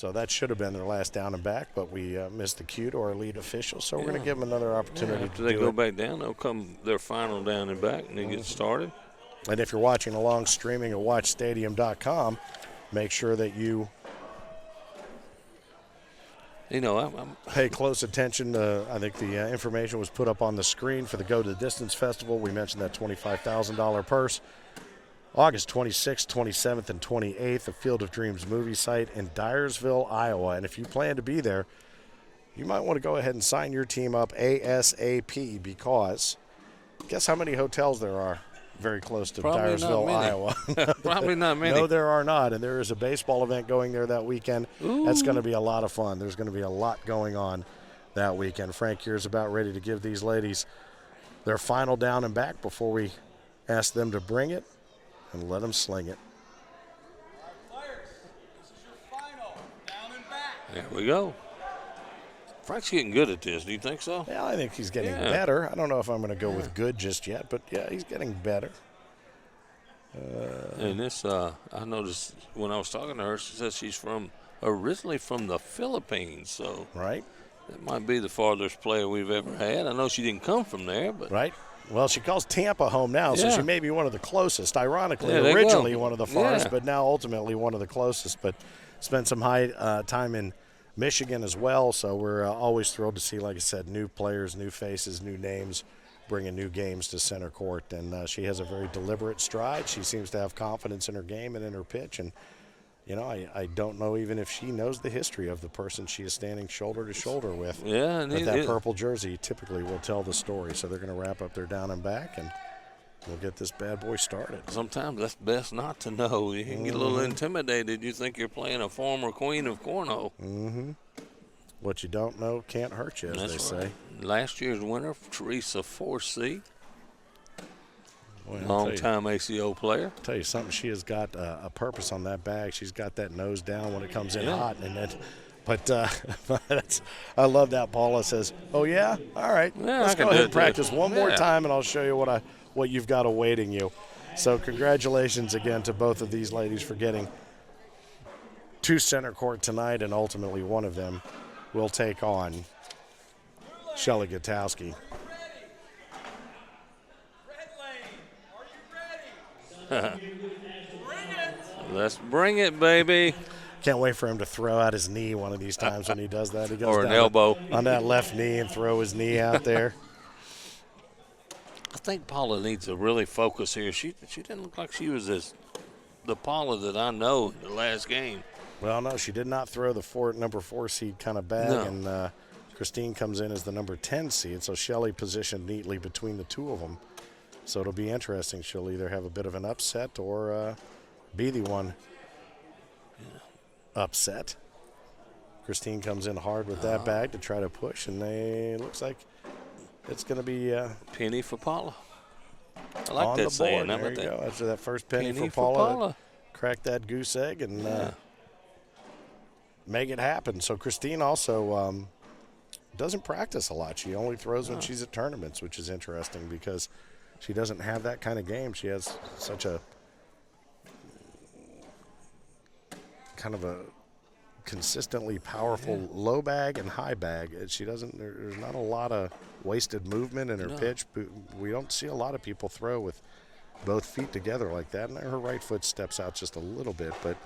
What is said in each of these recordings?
So that should have been their last down and back, but we missed the cue to our lead official. So we're going to give them another opportunity after to they do go it. back down, they'll come their final down and back, and they get started. And if you're watching along streaming at watchstadium.com, make sure that you pay close attention. I think the information was put up on the screen for the Go to the Distance Festival. We mentioned that $25,000 purse. August 26th, 27th, and 28th, the Field of Dreams movie site in Dyersville, Iowa. And if you plan to be there, you might want to go ahead and sign your team up ASAP, because guess how many hotels there are very close to Dyersville, Iowa? Probably not many. No, there are not. And there is a baseball event going there that weekend. Ooh. That's going to be a lot of fun. There's going to be a lot going on that weekend. Frank here's about ready to give these ladies their final down and back before we ask them to bring it and let them sling it. There we go. Frank's getting good at this. Do you think so? Yeah, I think he's getting better. I don't know if I'm going to go with good just yet, but yeah, he's getting better. And this, I noticed when I was talking to her, she says she's originally from the Philippines. So right, that might be the farthest player we've ever had. I know she didn't come from there, but right. Well, she calls Tampa home now, so she may be one of the closest. Ironically, there originally one of the farthest, but now ultimately one of the closest. But spent some high time in Michigan as well, so we're always thrilled to see, like I said, new players, new faces, new names, bringing new games to center court. And she has a very deliberate stride. She seems to have confidence in her game and in her pitch. And, you know, I don't know even if she knows the history of the person she is standing shoulder to shoulder with. Yeah, and that purple jersey typically will tell the story. So they're going to wrap up their down and back, and we'll get this bad boy started. Sometimes that's best not to know. You can get a little intimidated. You think you're playing a former queen of cornhole. What you don't know can't hurt you, as they say. Last year's winner, Teresa Forsey. Well, long-time ACO player. I'll tell you something, she has got a purpose on that bag. She's got that nose down when it comes in hot. But I love that Paula says, oh, yeah? All right. Let's go ahead and practice one more time, and I'll show you what you've got awaiting you. So congratulations again to both of these ladies for getting to center court tonight, and ultimately one of them will take on Shelly Gutowski. Let's bring it, baby. Can't wait for him to throw out his knee one of these times when he does that. He goes or an elbow on that left knee and throw his knee out there. I think Paula needs to really focus here. She didn't look like she was the Paula that I know in the last game. Well, no, she did not throw the number 4 seed kind of bag, and Khristine comes in as the number 10 seed, so Shelly positioned neatly between the two of them. So it'll be interesting. She'll either have a bit of an upset or be the one upset. Khristine comes in hard with that bag to try to push, and looks like it's going to be penny for Paula. I like on that the saying. board. There you go. After that first penny for Paula. Crack that goose egg and make it happen. So Khristine also doesn't practice a lot. She only throws when she's at tournaments, which is interesting because she doesn't have that kind of game. She has such a kind of a consistently powerful low bag and high bag. There's not a lot of wasted movement in her pitch. We don't see a lot of people throw with both feet together like that, and her right foot steps out just a little bit, but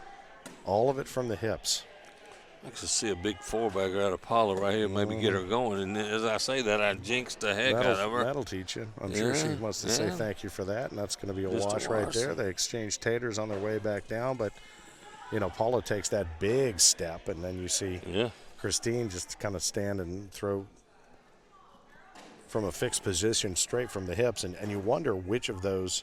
all of it from the hips. I could see a big four-bagger out of Paula right here, maybe get her going. And as I say that, I jinxed the heck out of her. That'll teach you. I'm sure she wants to say thank you for that, and that's going to be a wash right there. They exchange taters on their way back down, but, you know, Paula takes that big step, and then you see Khristine just kind of stand and throw from a fixed position straight from the hips, and you wonder which of those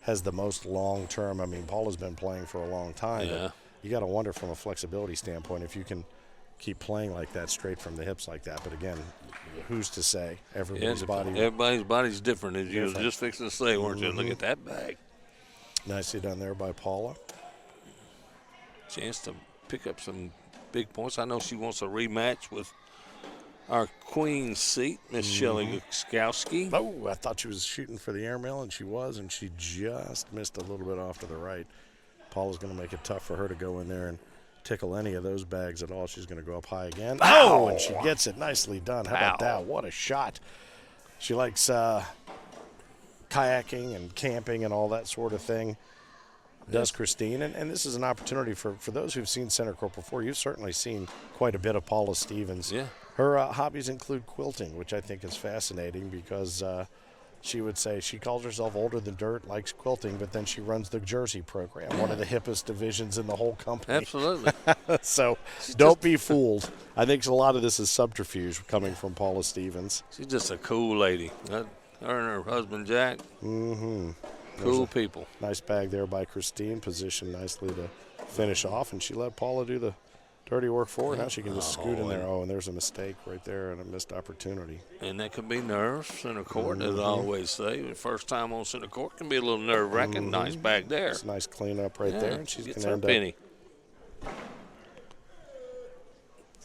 has the most long-term. I mean, Paula's been playing for a long time, but you got to wonder from a flexibility standpoint if you can keep playing like that straight from the hips like that. But again, who's to say? Everybody's body's different, as you were just fixing to say, weren't you? Look at that bag. Nicely done there by Paula. Chance to pick up some big points. I know she wants a rematch with our queen seat, Miss Shelly Gutowski. Oh, I thought she was shooting for the airmail, and she was, and she just missed a little bit off to the right. Paula's going to make it tough for her to go in there and tickle any of those bags at all. She's going to go up high again. Oh, and she gets it. Nicely done. How about that? What a shot. She likes kayaking and camping and all that sort of thing. Does Khristine. And this is an opportunity for those who've seen Center Court before. You've certainly seen quite a bit of Paula Stevens. Yeah. Her hobbies include quilting, which I think is fascinating because she would say she calls herself older than dirt, likes quilting, but then she runs the Jersey program, one of the hippest divisions in the whole company. Absolutely. So don't be fooled. I think a lot of this is subterfuge coming from Paula Stevens. She's just a cool lady. Her and her husband, Jack. Mm-hmm. Cool people. Nice bag there by Khristine, positioned nicely to finish off, and she let Paula do the dirty work for her. Now she can just scoot in there. Oh, and there's a mistake right there and a missed opportunity. And that could be nerves. Center court, as I always say. The first time on center court can be a little nerve-wracking. Nice bag there. It's a nice cleanup right there. And she's going to end penny.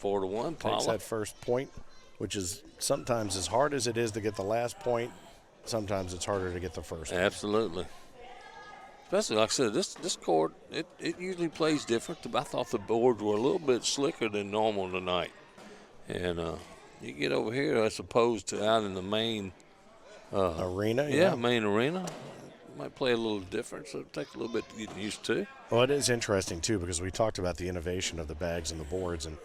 4-1, Paula. Takes that first point, which is sometimes as hard as it is to get the last point, sometimes it's harder to get the first one. Absolutely. Especially, like I said, this court, it usually plays different. I thought the boards were a little bit slicker than normal tonight. And you get over here as opposed to out in the main arena. Yeah, main arena. Might play a little different, so it'll take a little bit to get used to. Well, it is interesting, too, because we talked about the innovation of the bags and the boards. And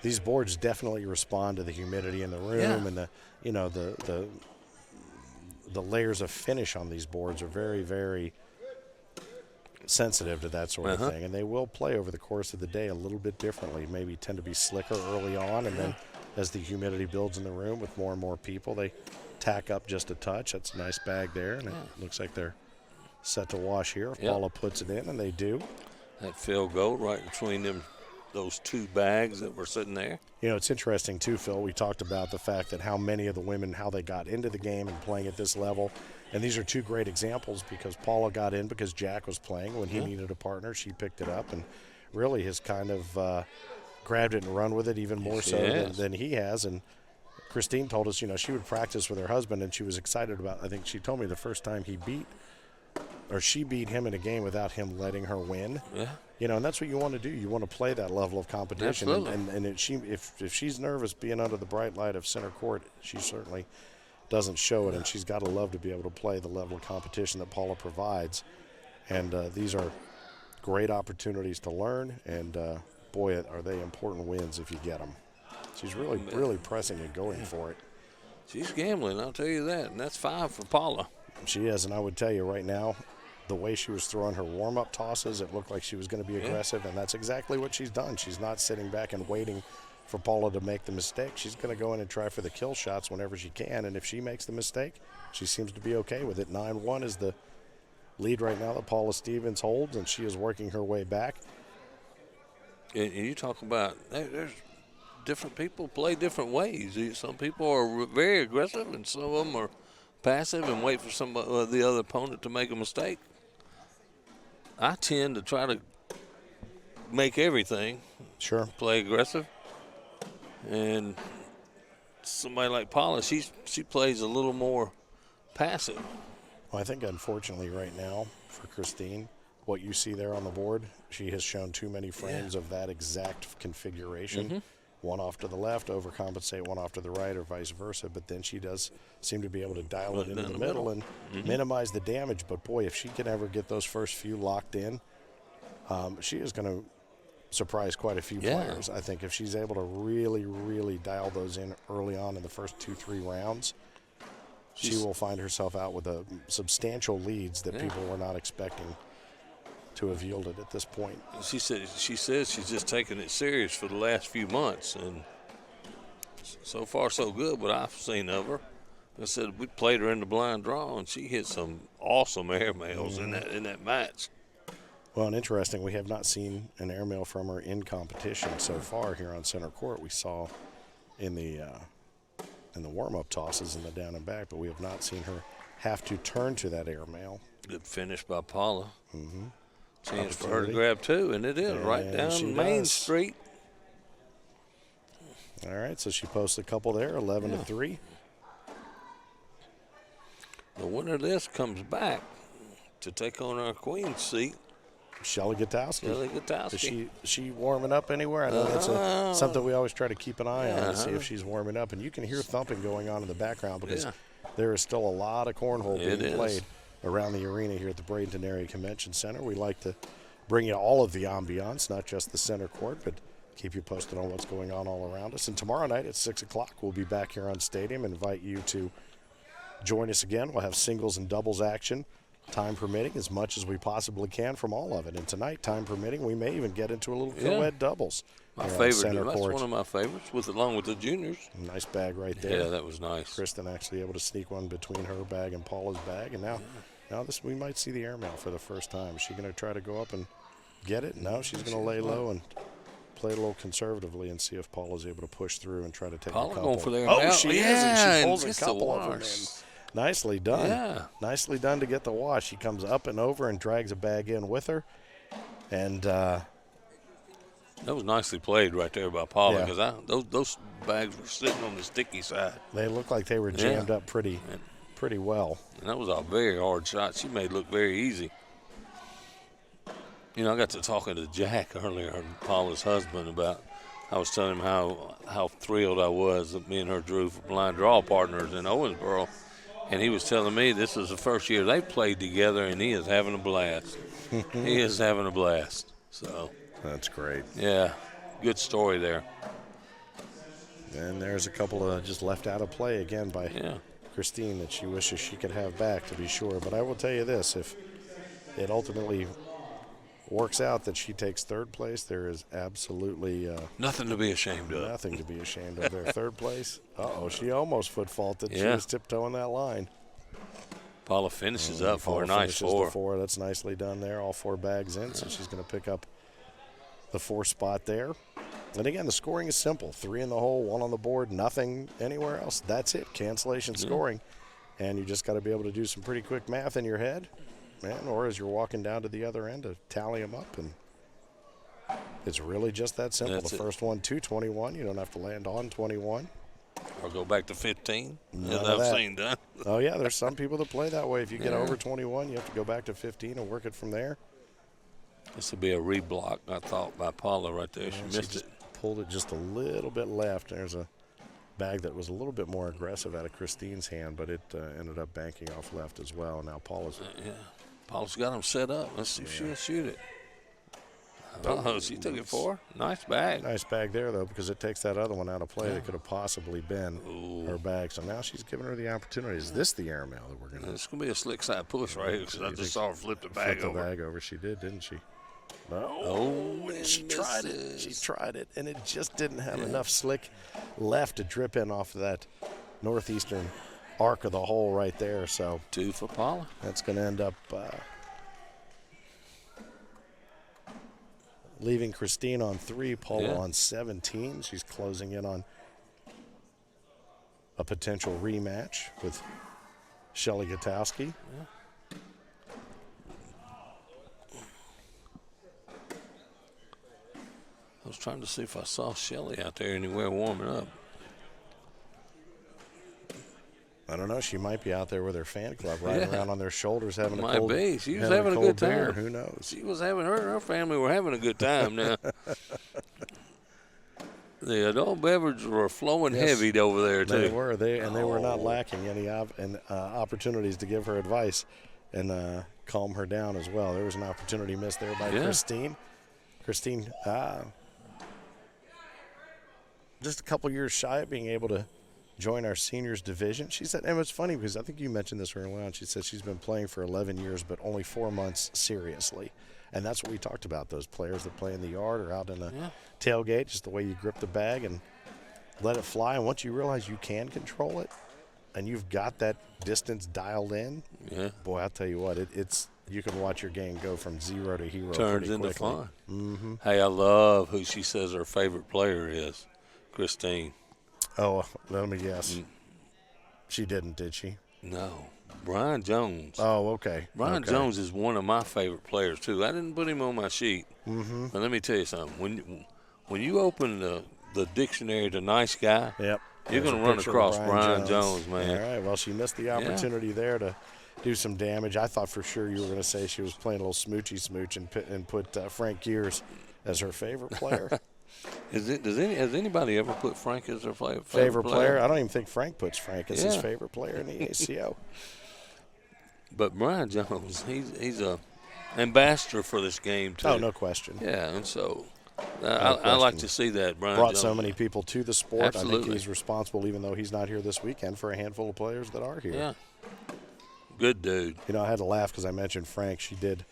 these boards definitely respond to the humidity in the room and the layers of finish on these boards are very, very sensitive to that sort of thing, and they will play over the course of the day a little bit differently. Maybe tend to be slicker early on, and then as the humidity builds in the room with more and more people, they tack up just a touch. That's a nice bag there, and it looks like they're set to wash here. If Paula puts it in, and they do. That field goal right between those two bags that were sitting there. You know, it's interesting too, Phil. We talked about the fact that how many of the women, how they got into the game and playing at this level. And these are two great examples because Paula got in because Jack was playing. When he needed a partner, she picked it up and really has kind of grabbed it and run with it even more than he has. And Khristine told us, she would practice with her husband, and she was excited about, I think she told me the first time she beat him in a game without him letting her win. Yeah. And that's what you want to do. You want to play that level of competition. Absolutely. And if she's nervous being under the bright light of center court, she certainly doesn't show it, and she's got to love to be able to play the level of competition that Paula provides. And these are great opportunities to learn, and boy, are they important wins if you get them. She's really pressing and going for it. She's gambling, I'll tell you that, and that's 5 for Paula. She is, and I would tell you right now, the way she was throwing her warm-up tosses, it looked like she was going to be aggressive, and that's exactly what she's done. She's not sitting back and waiting for Paula to make the mistake. She's going to go in and try for the kill shots whenever she can, and if she makes the mistake, she seems to be okay with it. 9-1 is the lead right now that Paula Stevens holds, and she is working her way back. And you talk about there's different people play different ways. Some people are very aggressive, and some of them are passive and wait for the other opponent to make a mistake. I tend to try to make everything. Sure. Play aggressive. And somebody like Paula, she plays a little more passive. Well, I think unfortunately right now for Khristine, what you see there on the board, she has shown too many frames of that exact configuration. One off to the left, overcompensate one off to the right, or vice versa. But then she does seem to be able to dial it into the middle and minimize the damage. But, boy, if she can ever get those first few locked in, she is going to surprise quite a few players. I think if she's able to really, really dial those in early on in the first 2-3 rounds, she will find herself out with substantial leads that people were not expecting to have yielded at this point. She says she's just taking it serious for the last few months, and so far so good what I've seen of her. I said we played her in the blind draw, and she hit some awesome airmails in that match. Well, and interesting, we have not seen an airmail from her in competition so far here on center court. We saw in the warm-up tosses in the down and back, but we have not seen her have to turn to that airmail. Good finish by Paula. Chance for her to grab two, and it is right down Main Street. All right, so she posts a couple there, 11-3. The winner of this comes back to take on our queen's seat Shelly Gutowski. Is she warming up anywhere? I know that's something we always try to keep an eye on to see if she's warming up. And you can hear thumping going on in the background because there is still a lot of cornhole being played around the arena here at the Bradenton Area Convention Center. We like to bring you all of the ambiance, not just the center court, but keep you posted on what's going on all around us. And tomorrow night at 6 o'clock, we'll be back here on Stadium. Invite you to join us again. We'll have singles and doubles action, time permitting, as much as we possibly can from all of it. And tonight, time permitting, we may even get into a little co-ed doubles. My favorite. That's one of my favorites, along with the juniors. Nice bag right there. Yeah, that was nice. Kristen actually able to sneak one between her bag and Paula's bag. And now we might see the airmail for the first time. Is she going to try to go up and get it? No, she's going to lay low and play a little conservatively and see if Paula's able to push through and try to take a couple. Going for the airmail. Oh, she is, and she pulls a couple of them in. Nicely done. Yeah. Nicely done to get the wash. She comes up and over and drags a bag in with her. And that was nicely played right there by Paula because those bags were sitting on the sticky side. They looked like they were jammed up pretty well. And that was a very hard shot. She made it look very easy. You know, I got to talking to Jack earlier, Paula's husband, about I was telling him how thrilled I was that me and her drew for blind draw partners in Owensboro. And he was telling me this is the first year they played together, and he is having a blast. He is having a blast. So that's great. Yeah, good story there. And there's a couple of just left out of play again by Khristine that she wishes she could have back, to be sure. But I will tell you this, if it ultimately works out that she takes third place, there is absolutely nothing to be ashamed of. Nothing to be ashamed of there. Third place. She almost foot faulted. She was tiptoeing that line. Paula finishes up for a nice four. That's nicely done there. All 4 bags in, so she's going to pick up the 4th spot there. And again, the scoring is simple. 3 in the hole, 1 on the board, nothing anywhere else. That's it. Cancellation scoring. And you just got to be able to do some pretty quick math in your head. Or as you're walking down to the other end to tally them up, and it's really just that simple. The first one, 221. You don't have to land on 21. Or go back to 15. None of that. I've seen that. Oh, yeah, there's some people that play that way. If you get over 21, you have to go back to 15 and work it from there. This would be a reblock, I thought, by Paula right there. She missed it. Pulled it just a little bit left. There's a bag that was a little bit more aggressive out of Christine's hand, but it ended up banking off left as well. Now Paula's Paula's got them set up. Let's see if she'll shoot it. Oh, she took it 4. Nice bag. Nice bag there, though, because it takes that other one out of play that could have possibly been her bag. So now she's giving her the opportunity. Is this the airmail that we're going to? It's going to be a slick side push right here because I just saw her flip the bag over. She did, didn't she? And she tried it. She tried it, and it just didn't have enough slick left to drip in off of that northeastern arc of the hole right there. So 2 for Paula. That's going to end up leaving Khristine on 3, Paula on 17. She's closing in on a potential rematch with Shelly Gutowski. I was trying to see if I saw Shelly out there anywhere warming up. I don't know. She might be out there with her fan club riding around on their shoulders having a cold Might be. She was having a good time. Beer. Who knows? She was having her family were having a good time now. The adult beverages were flowing heavy over there, too. They were. They were not lacking any opportunities to give her advice and calm her down as well. There was an opportunity missed there by Khristine. Khristine, just a couple years shy of being able to join our seniors division. She said, and it's funny because I think you mentioned this early on. She said she's been playing for 11 years, but only 4 months seriously. And that's what we talked about, those players that play in the yard or out in a tailgate, just the way you grip the bag and let it fly. And once you realize you can control it and you've got that distance dialed in, boy, I'll tell you what, it's you can watch your game go from 0 to hero Turns pretty into quickly. Fun. Hey, I love who she says her favorite player is, Khristine. Oh, let me guess. She didn't, did she? No. Brian Jones. Oh, okay. Brian Jones is one of my favorite players, too. I didn't put him on my sheet. But let me tell you something. When you open the dictionary to nice guy, you're going to run across Brian Jones, man. All right. Well, she missed the opportunity there to do some damage. I thought for sure you were going to say she was playing a little smoochy smooch and put Frank Gears as her favorite player. Has anybody ever put Frank as their favorite player? I don't even think Frank puts Frank as his favorite player in the ACO. But Brian Jones, he's a ambassador for this game too. Oh, no question. Yeah, and so I like to see that. Brian brought Jones. So many people to the sport. Absolutely. I think he's responsible, even though he's not here this weekend, for a handful of players that are here. Yeah. Good dude. You know, I had to laugh because I mentioned Frank. She did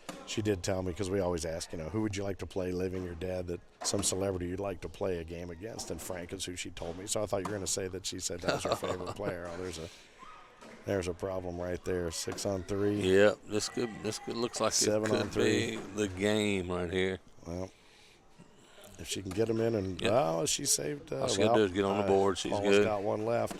tell me, because we always ask, who would you like to play, living or dead, that some celebrity you'd like to play a game against, and Frank is who she told me. So I thought you were going to say that she said that was her favorite player. Oh, there's a problem right there. 6-on-3. Yep, this could looks like 7-on-3. Be the game right here. Well, if she can get them in, and she saved. All she got to do is get on the board. She's Paula's good. got one left.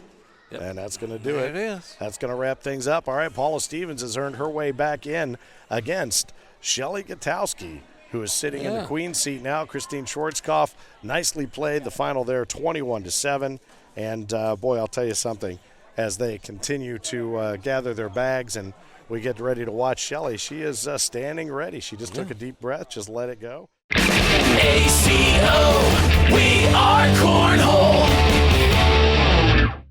Yep. And that's going to do There it. it is. That's going to wrap things up. All right, Paula Stevens has earned her way back in against Shelly Gutowski, who is sitting in the queen seat now. Khristine Swartzkopf nicely played the final there, 21-7. And, boy, I'll tell you something. As they continue to gather their bags and we get ready to watch Shelly, she is standing ready. She just took a deep breath, just let it go. ACO, we are Cornhole.